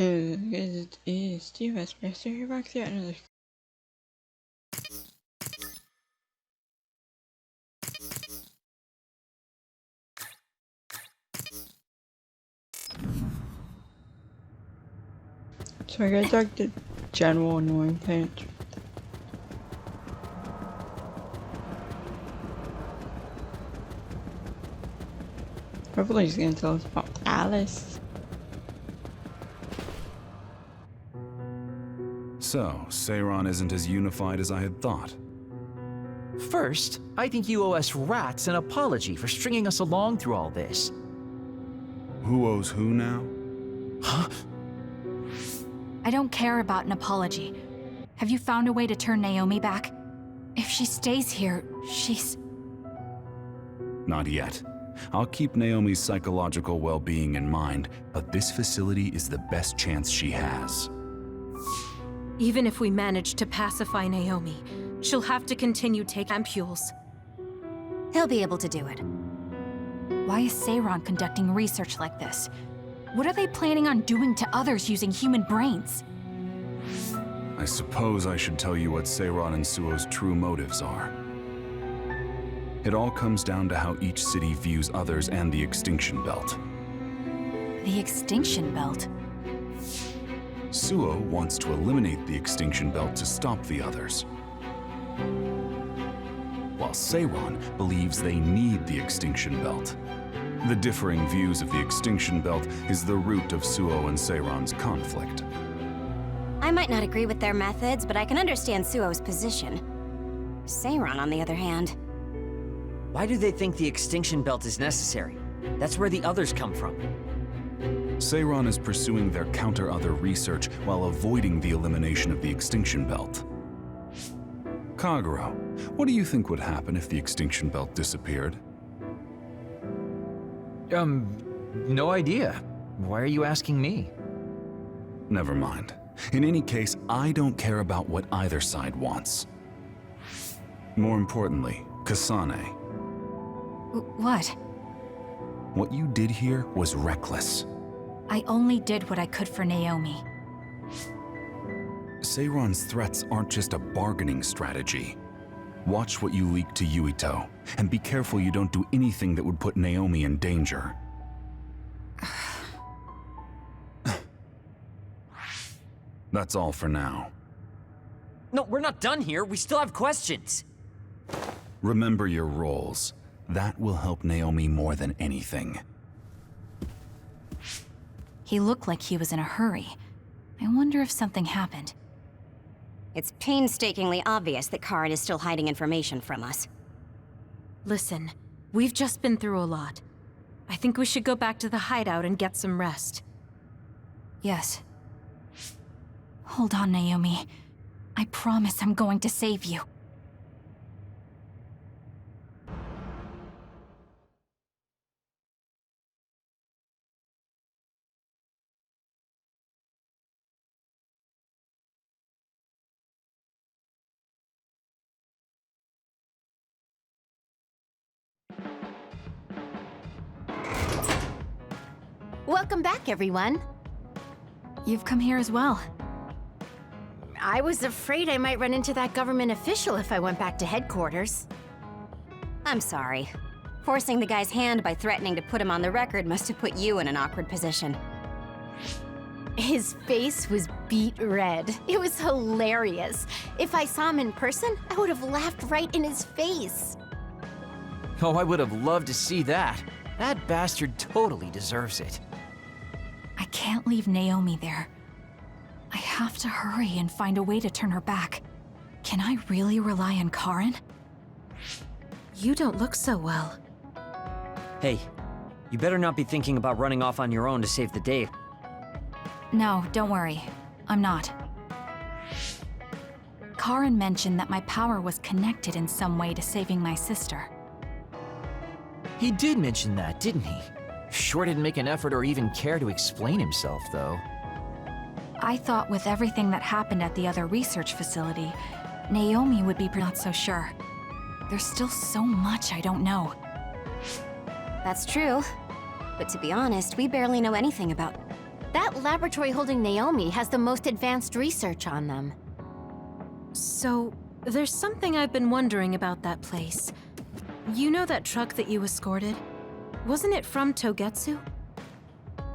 It is Steve Espresso here back there another. So I got like the general annoying page. Hopefully he's gonna tell us about Alice. So, Seiron isn't as unified as I had thought. First, I think you owe us rats an apology for stringing us along through all this. Who owes who now? Huh? I don't care about an apology. Have you found a way to turn Naomi back? If she stays here, she's... Not yet. I'll keep Naomi's psychological well-being in mind, but this facility is the best chance she has. Even if we manage to pacify Naomi, she'll have to continue taking ampules. He'll be able to do it. Why is Seiron conducting research like this? What are they planning on doing to others using human brains? I suppose I should tell you what Seiron and Suo's true motives are. It all comes down to how each city views others and the Extinction Belt. The Extinction Belt? Suo wants to eliminate the Extinction Belt to stop the others, while Seiron believes they need the Extinction Belt. The differing views of the Extinction Belt is the root of Suo and Seiron's conflict. I might not agree with their methods, but I can understand Suo's position. Seiron, on the other hand... Why do they think the Extinction Belt is necessary? That's where the others come from. Seiron is pursuing their counter-other research while avoiding the elimination of the Extinction Belt. Kagero, what do you think would happen if the Extinction Belt disappeared? No idea. Why are you asking me? Never mind. In any case, I don't care about what either side wants. More importantly, Kasane. What? What you did here was reckless. I only did what I could for Naomi. Seiron's threats aren't just a bargaining strategy. Watch what you leak to Yuito, and be careful you don't do anything that would put Naomi in danger. That's all for now. No, we're not done here. We still have questions. Remember your roles. That will help Naomi more than anything. He looked like he was in a hurry. I wonder if something happened. It's painstakingly obvious that Karen is still hiding information from us. Listen, we've just been through a lot. I think we should go back to the hideout and get some rest. Yes. Hold on, Naomi. I promise I'm going to save you. Welcome back, everyone. You've come here as well. I was afraid I might run into that government official if I went back to headquarters. I'm sorry. Forcing the guy's hand by threatening to put him on the record must have put you in an awkward position. His face was beet red. It was hilarious. If I saw him in person, I would have laughed right in his face. Oh, I would have loved to see that. That bastard totally deserves it. I can't leave Naomi there. I have to hurry and find a way to turn her back. Can I really rely on Karen? You don't look so well. Hey, you better not be thinking about running off on your own to save the day. No, don't worry. I'm not. Karen mentioned that my power was connected in some way to saving my sister. He did mention that, didn't he? Sure didn't make an effort or even care to explain himself, though. I thought with everything that happened at the other research facility, Naomi would be not so sure. There's still so much I don't know. That's true. But to be honest, we barely know anything about... That laboratory holding Naomi has the most advanced research on them. So, there's something I've been wondering about that place. You know that truck that you escorted? Wasn't it from Togetsu?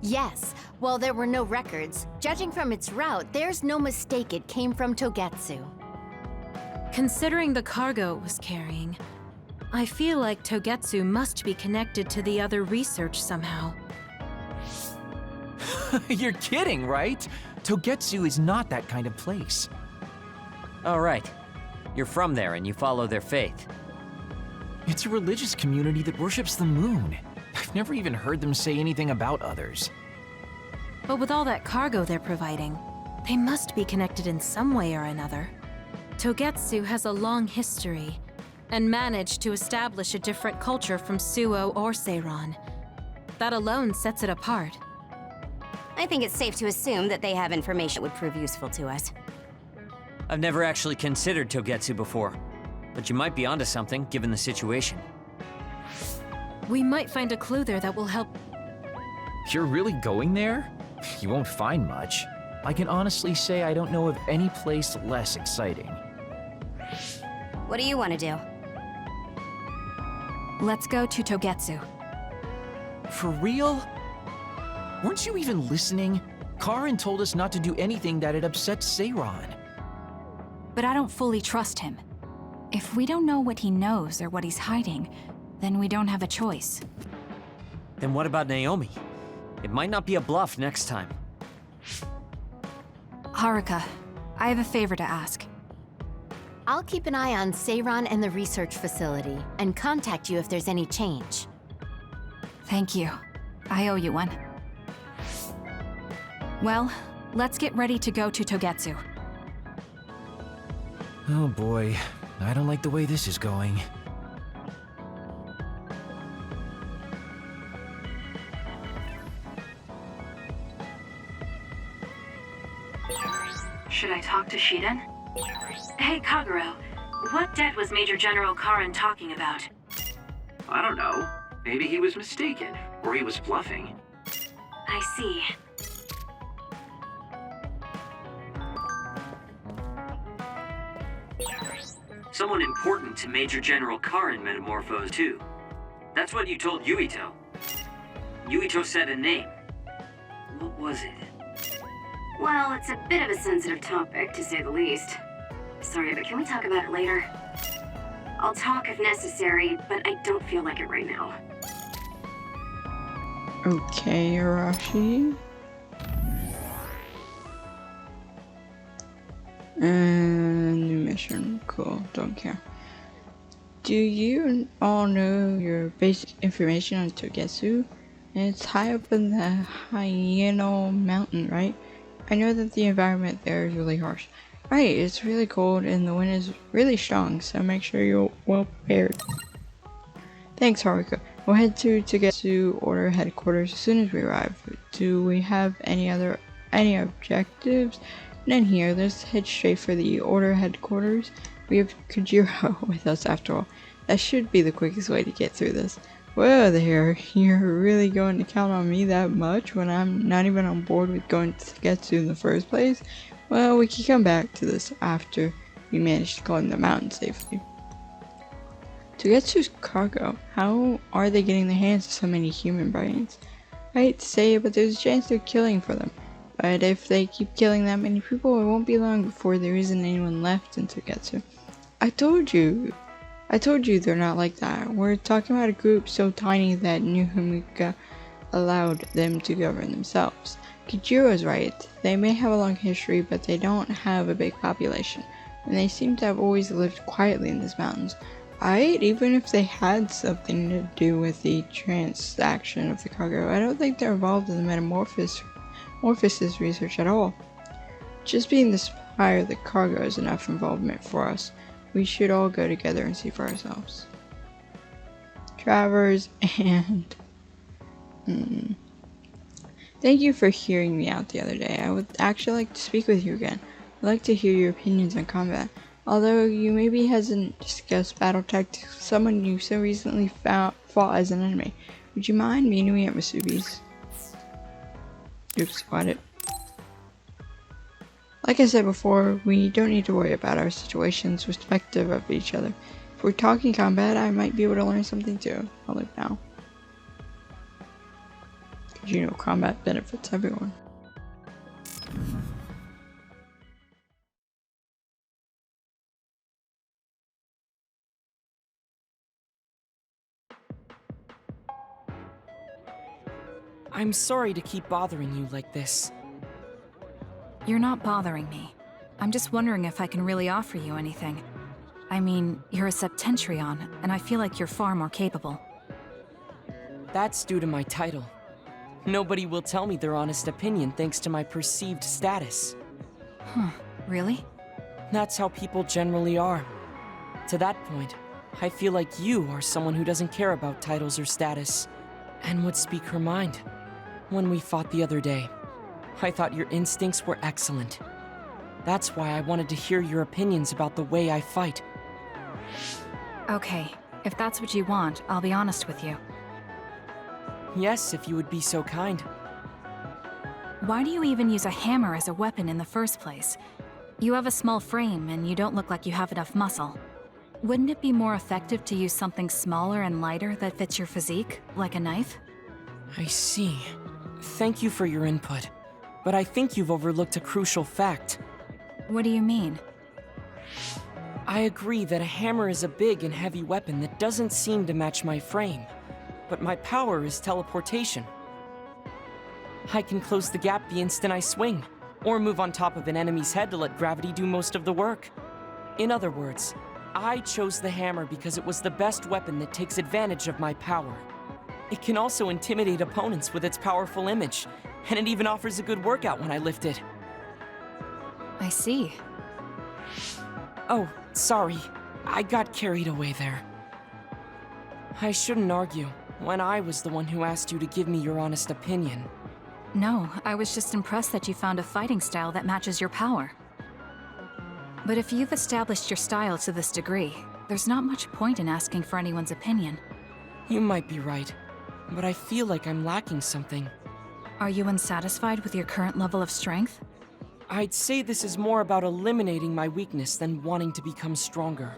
Yes, while there were no records, judging from its route, there's no mistake it came from Togetsu. Considering the cargo it was carrying, I feel like Togetsu must be connected to the other research somehow. You're kidding, right? Togetsu is not that kind of place. Oh, right. You're from there and you follow their faith. It's a religious community that worships the moon. I've never even heard them say anything about others. But with all that cargo they're providing, they must be connected in some way or another. Togetsu has a long history, and managed to establish a different culture from Suo or Seiran. That alone sets it apart. I think it's safe to assume that they have information that would prove useful to us. I've never actually considered Togetsu before, but you might be onto something given the situation. We might find a clue there that will help. You're really going there? You won't find much. I can honestly say I don't know of any place less exciting. What do you want to do? Let's go to Togetsu. For real? Weren't you even listening? Karin told us not to do anything that'd upset Seiran. But I don't fully trust him. If we don't know what he knows or what he's hiding, then we don't have a choice. Then what about Naomi? It might not be a bluff next time. Haruka, I have a favor to ask. I'll keep an eye on Seiran and the research facility, and contact you if there's any change. Thank you. I owe you one. Well, let's get ready to go to Togetsu. Oh boy, I don't like the way this is going. Should I talk to Shiden? Hey, Kagero. What debt was Major General Karin talking about? I don't know. Maybe he was mistaken, or he was bluffing. I see. Someone important to Major General Karin metamorphosed too. That's what you told Yuito. Yuito said a name. What was it? Well, it's a bit of a sensitive topic, to say the least. Sorry, but can we talk about it later? I'll talk if necessary, but I don't feel like it right now. Okay, Arashi. New mission. Cool. Don't care. Do you all know your basic information on Togetsu? It's high up in the Hyeno Mountain, right? I know that the environment there is really harsh. Right, it's really cold and the wind is really strong, so make sure you're well prepared. Thanks, Haruka. We'll head to Togetsu Order Headquarters as soon as we arrive. Do we have any objectives? None here. Let's head straight for the Order Headquarters. We have Kujiro with us after all. That should be the quickest way to get through this. Whoa there, you're really going to count on me that much when I'm not even on board with going to Togetsu in the first place? Well, we can come back to this after we manage to climb the mountain safely. Togetsu's cargo, how are they getting their hands on so many human brains? I hate to say it, but there's a chance they're killing for them. But if they keep killing that many people, it won't be long before there isn't anyone left in Togetsu. I told you they're not like that. We're talking about a group so tiny that New Himika allowed them to govern themselves. Kijiro's right. They may have a long history, but they don't have a big population. And they seem to have always lived quietly in these mountains. Right? Even if they had something to do with the transaction of the cargo, I don't think they're involved in the metamorphosis research at all. Just being the supplier of the cargo is enough involvement for us. We should all go together and see for ourselves. Travers and... Thank you for hearing me out the other day. I would actually like to speak with you again. I'd like to hear your opinions on combat. Although you may be hesitant to discuss battle tactics with someone you so recently fought as an enemy, would you mind meeting me at Masubi's? Oops, got it. Like I said before, we don't need to worry about our situations respective of each other. If we're talking combat, I might be able to learn something too. I'll leave now. Because you know combat benefits everyone. I'm sorry to keep bothering you like this. You're not bothering me. I'm just wondering if I can really offer you anything. I mean, you're a Septentrion, and I feel like you're far more capable. That's due to my title. Nobody will tell me their honest opinion thanks to my perceived status. Huh, really? That's how people generally are. To that point, I feel like you are someone who doesn't care about titles or status, and would speak her mind. When we fought the other day, I thought your instincts were excellent. That's why I wanted to hear your opinions about the way I fight. Okay, if that's what you want, I'll be honest with you. Yes, if you would be so kind. Why do you even use a hammer as a weapon in the first place? You have a small frame, and you don't look like you have enough muscle. Wouldn't it be more effective to use something smaller and lighter that fits your physique, like a knife? I see. Thank you for your input, but I think you've overlooked a crucial fact. What do you mean? I agree that a hammer is a big and heavy weapon that doesn't seem to match my frame, but my power is teleportation. I can close the gap the instant I swing, or move on top of an enemy's head to let gravity do most of the work. In other words, I chose the hammer because it was the best weapon that takes advantage of my power. It can also intimidate opponents with its powerful image, and it even offers a good workout when I lift it. I see. Oh, sorry. I got carried away there. I shouldn't argue, when I was the one who asked you to give me your honest opinion. No, I was just impressed that you found a fighting style that matches your power. But if you've established your style to this degree, there's not much point in asking for anyone's opinion. You might be right, but I feel like I'm lacking something. Are you unsatisfied with your current level of strength? I'd say this is more about eliminating my weakness than wanting to become stronger.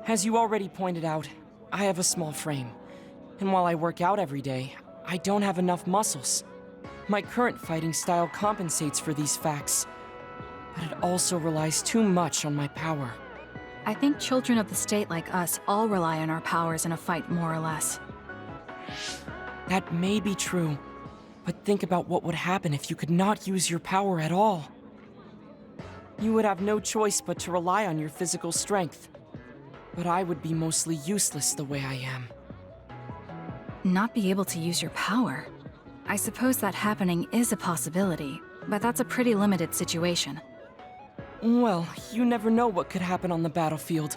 As you already pointed out, I have a small frame, and while I work out every day, I don't have enough muscles. My current fighting style compensates for these facts, but it also relies too much on my power. I think children of the state like us all rely on our powers in a fight, more or less. That may be true, but think about what would happen if you could not use your power at all. You would have no choice but to rely on your physical strength. But I would be mostly useless the way I am. Not be able to use your power? I suppose that happening is a possibility, but that's a pretty limited situation. Well, you never know what could happen on the battlefield.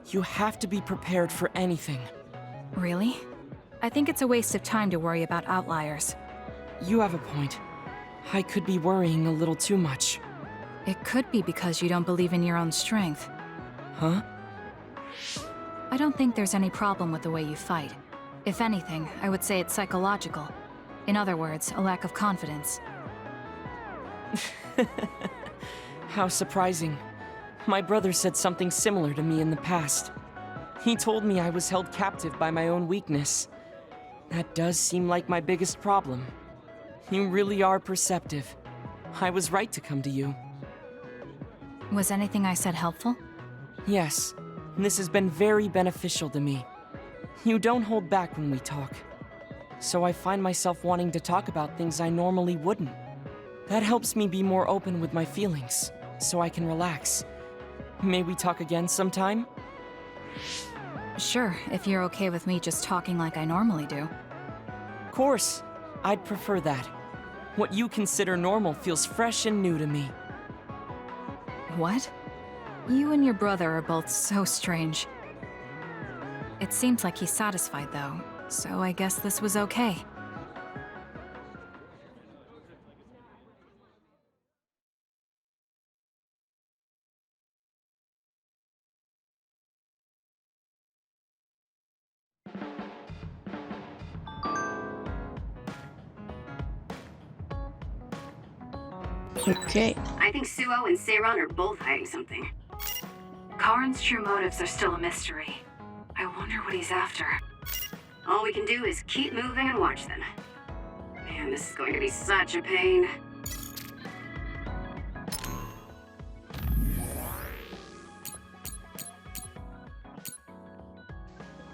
You have to be prepared for anything. Really? I think it's a waste of time to worry about outliers. You have a point. I could be worrying a little too much. It could be because you don't believe in your own strength. Huh? I don't think there's any problem with the way you fight. If anything, I would say it's psychological. In other words, a lack of confidence. How surprising. My brother said something similar to me in the past. He told me I was held captive by my own weakness. That does seem like my biggest problem. You really are perceptive. I was right to come to you. Was anything I said helpful? Yes. This has been very beneficial to me. You don't hold back when we talk. So I find myself wanting to talk about things I normally wouldn't. That helps me be more open with my feelings, so I can relax. May we talk again sometime? Sure, if you're okay with me just talking like I normally do. Of course. I'd prefer that. What you consider normal feels fresh and new to me. What? You and your brother are both so strange. It seems like he's satisfied, though, so I guess this was okay. Okay. I think Suo and Seiron are both hiding something. Karin's true motives are still a mystery. I wonder what he's after. All we can do is keep moving and watch them. Man, this is going to be such a pain.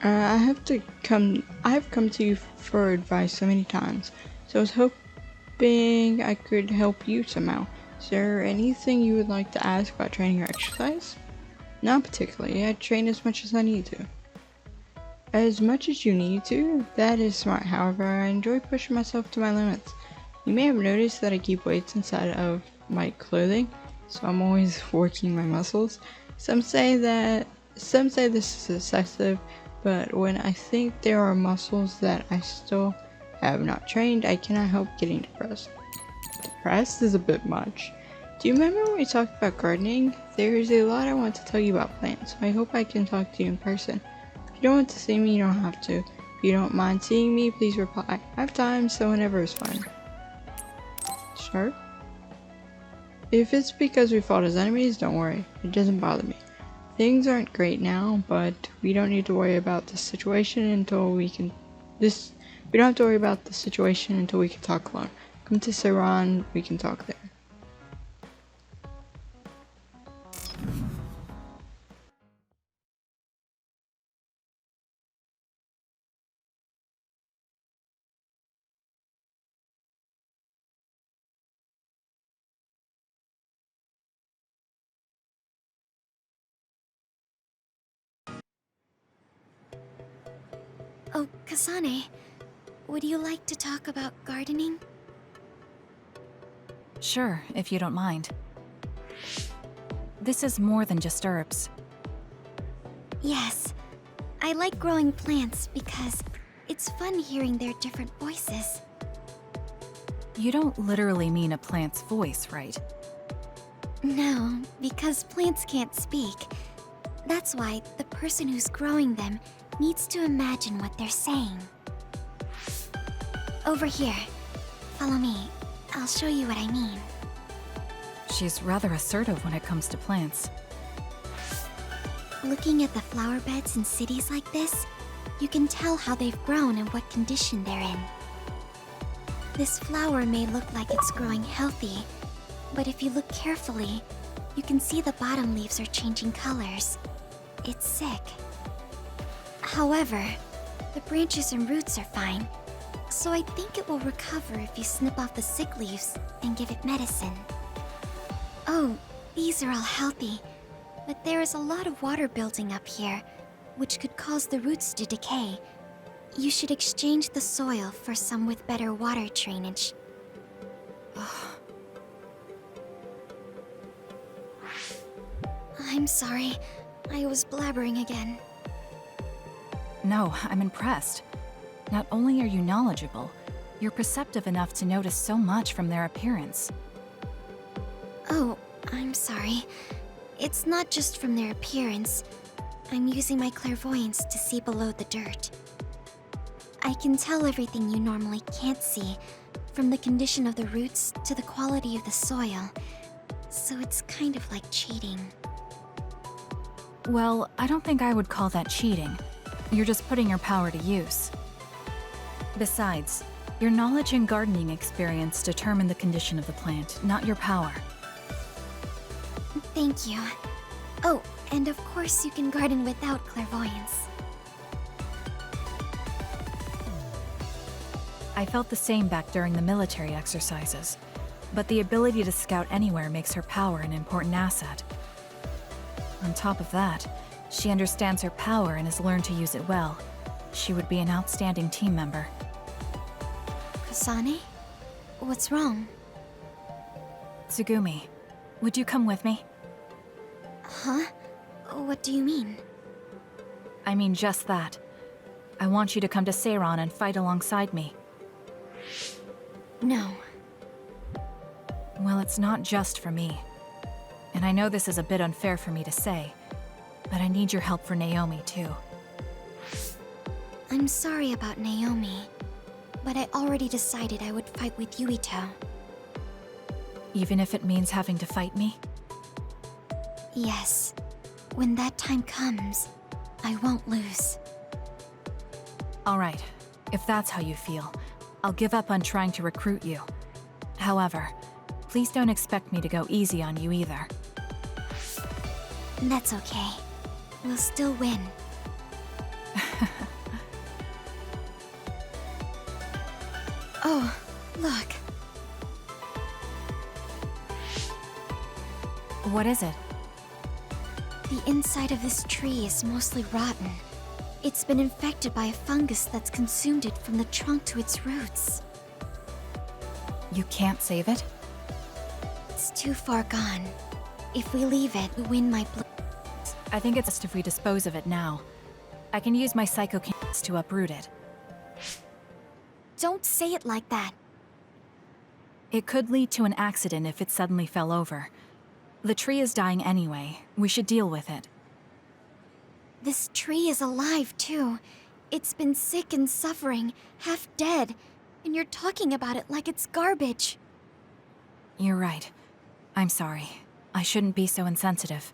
I have come to you for advice so many times, so I was hoping I could help you somehow. Is there anything you would like to ask about training or exercise? Not particularly. I train as much as I need to. As much as you need to? That is smart. However, I enjoy pushing myself to my limits. You may have noticed that I keep weights inside of my clothing, so I'm always working my muscles. Some say this is excessive, but when I think there are muscles that I still have not trained, I cannot help getting depressed. Depressed is a bit much. Do you remember when we talked about gardening? There is a lot I want to tell you about plants, so I hope I can talk to you in person. If you don't want to see me, you don't have to. If you don't mind seeing me, please reply. I have time, so whenever is fine. Sure? If it's because we fought as enemies, don't worry. It doesn't bother me. Things aren't great now, but we don't need to worry about the situation until we can... We don't have to worry about the situation until we can talk alone. Come to Seiron, we can talk there. Oh, Kasane, would you like to talk about gardening? Sure, if you don't mind. This is more than just herbs. Yes. I like growing plants because it's fun hearing their different voices. You don't literally mean a plant's voice, right? No, because plants can't speak. That's why the person who's growing them needs to imagine what they're saying. Over here. Follow me. I'll show you what I mean. She's rather assertive when it comes to plants. Looking at the flower beds in cities like this, you can tell how they've grown and what condition they're in. This flower may look like it's growing healthy, but if you look carefully, you can see the bottom leaves are changing colors. It's sick. However, the branches and roots are fine, so I think it will recover if you snip off the sick leaves and give it medicine. Oh, these are all healthy, but there is a lot of water building up here, which could cause the roots to decay. You should exchange the soil for some with better water drainage. I'm sorry, I was blabbering again. No, I'm impressed. Not only are you knowledgeable, you're perceptive enough to notice so much from their appearance. Oh, I'm sorry. It's not just from their appearance. I'm using my clairvoyance to see below the dirt. I can tell everything you normally can't see, from the condition of the roots to the quality of the soil. So it's kind of like cheating. Well, I don't think I would call that cheating. You're just putting your power to use. Besides, your knowledge and gardening experience determine the condition of the plant, not your power. Thank you. Oh, and of course you can garden without clairvoyance. I felt the same back during the military exercises, but the ability to scout anywhere makes her power an important asset. On top of that, she understands her power and has learned to use it well. She would be an outstanding team member. Kasane? What's wrong? Tsugumi, would you come with me? Huh? What do you mean? I mean just that. I want you to come to Seiron and fight alongside me. No. Well, it's not just for me. And I know this is a bit unfair for me to say, but I need your help for Naomi, too. I'm sorry about Naomi, but I already decided I would fight with Yuito. Even if it means having to fight me? Yes. When that time comes, I won't lose. Alright, if that's how you feel, I'll give up on trying to recruit you. However, please don't expect me to go easy on you either. That's okay. We'll still win. Oh, look. What is it? The inside of this tree is mostly rotten. It's been infected by a fungus that's consumed it from the trunk to its roots. You can't save it? It's too far gone. If we leave it, the wind might blow. I think it's best if we dispose of it now. I can use my psychokinetics to uproot it. Don't say it like that. It could lead to an accident if it suddenly fell over. The tree is dying anyway. We should deal with it. This tree is alive, too. It's been sick and suffering, half dead. And you're talking about it like it's garbage. You're right. I'm sorry. I shouldn't be so insensitive.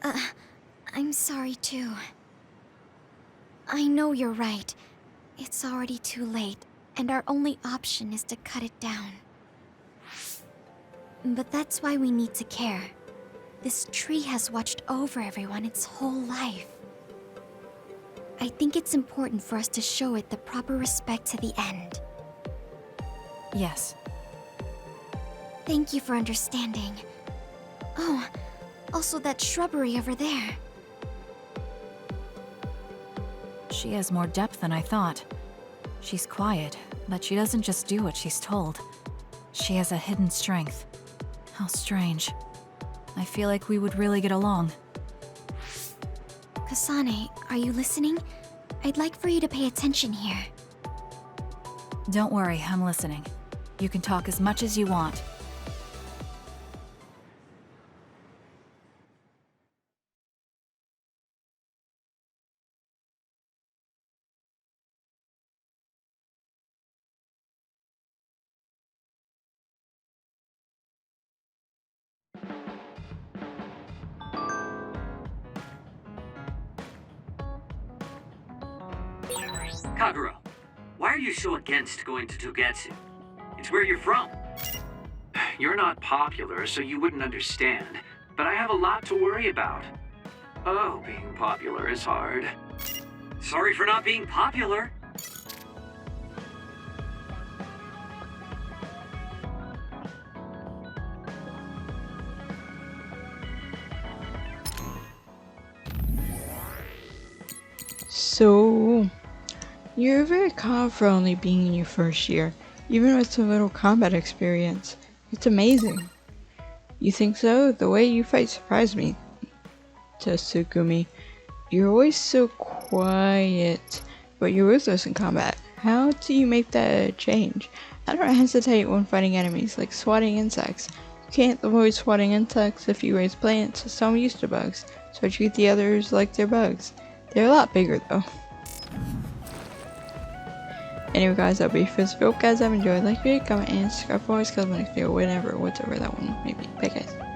I'm sorry, too. I know you're right. It's already too late, and our only option is to cut it down. But that's why we need to care. This tree has watched over everyone its whole life. I think it's important for us to show it the proper respect to the end. Yes. Thank you for understanding. Oh, also that shrubbery over there. She has more depth than I thought. She's quiet, but she doesn't just do what she's told. She has a hidden strength. How strange. I feel like we would really get along. Kasane, are you listening? I'd like for you to pay attention here. Don't worry, I'm listening. You can talk as much as you want. Kaguro, why are you so against going to Togetsu? It's where you're from. You're not popular, so you wouldn't understand. But I have a lot to worry about. Oh, being popular is hard. Sorry for not being popular. So, you're very calm for only being in your first year, even with so little combat experience. It's amazing. You think so? The way you fight surprised me. Tsukumi, you're always so quiet, but you're ruthless in combat. How do you make that change? I don't hesitate when fighting enemies, like swatting insects. You can't avoid swatting insects if you raise plants, so I'm used to bugs, so I treat the others like they're bugs. They're a lot bigger though. Anyway guys, that'll be it for this video. Guys, I've enjoyed. Like, comment, and subscribe for more, because my next video, whatever that one may be. Bye guys.